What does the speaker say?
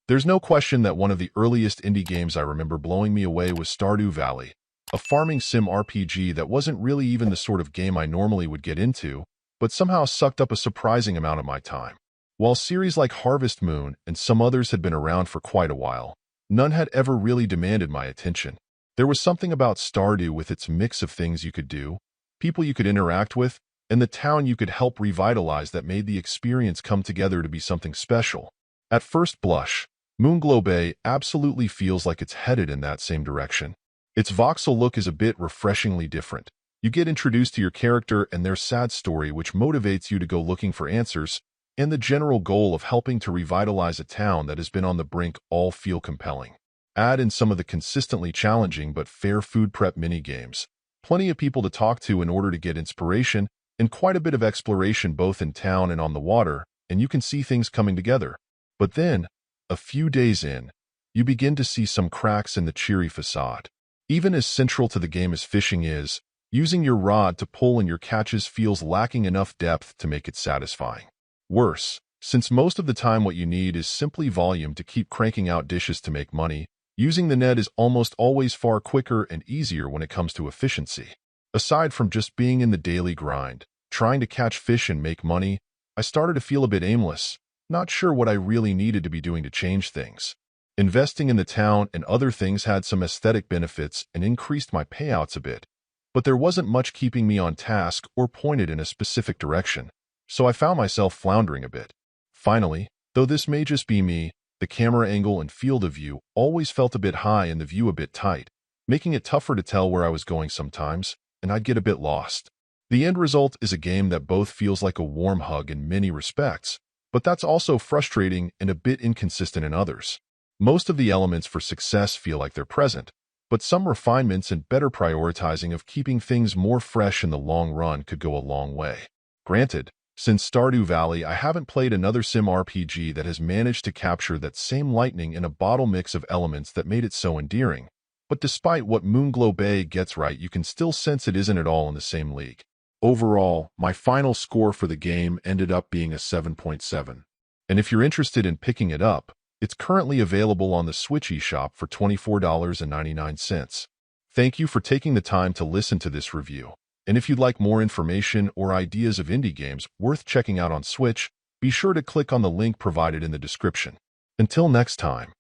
There's no question that one of the earliest indie games I remember blowing me away was Stardew Valley, a farming sim RPG that wasn't really even the sort of game I normally would get into, but somehow sucked up a surprising amount of my time. While series like Harvest Moon and some others had been around for quite a while, none had ever really demanded my attention. There was something about Stardew with its mix of things you could do, people you could interact with, and the town you could help revitalize that made the experience come together to be something special. At first blush, Moonglow Bay absolutely feels like it's headed in that same direction. Its voxel look is a bit refreshingly different. You get introduced to your character and their sad story, which motivates you to go looking for answers, and the general goal of helping to revitalize a town that has been on the brink all feel compelling. Add in some of the consistently challenging but fair food prep mini-games, plenty of people to talk to in order to get inspiration, and quite a bit of exploration both in town and on the water, and you can see things coming together. But then, a few days in, you begin to see some cracks in the cheery facade. Even as central to the game as fishing is, using your rod to pull in your catches feels lacking enough depth to make it satisfying. Worse, since most of the time what you need is simply volume to keep cranking out dishes to make money, using the net is almost always far quicker and easier when it comes to efficiency. Aside from just being in the daily grind, trying to catch fish and make money, I started to feel a bit aimless, not sure what I really needed to be doing to change things. Investing in the town and other things had some aesthetic benefits and increased my payouts a bit, but there wasn't much keeping me on task or pointed in a specific direction, so I found myself floundering a bit. Finally, though this may just be me, the camera angle and field of view always felt a bit high and the view a bit tight, making it tougher to tell where I was going sometimes, and I'd get a bit lost. The end result is a game that both feels like a warm hug in many respects, but that's also frustrating and a bit inconsistent in others. Most of the elements for success feel like they're present, but some refinements and better prioritizing of keeping things more fresh in the long run could go a long way. Granted, since Stardew Valley, I haven't played another sim RPG that has managed to capture that same lightning in a bottle mix of elements that made it so endearing. But despite what Moonglow Bay gets right, you can still sense it isn't at all in the same league. Overall, my final score for the game ended up being a 7.7. And if you're interested in picking it up, it's currently available on the Switch eShop for $24.99. Thank you for taking the time to listen to this review. And if you'd like more information or ideas of indie games worth checking out on Switch, be sure to click on the link provided in the description. Until next time.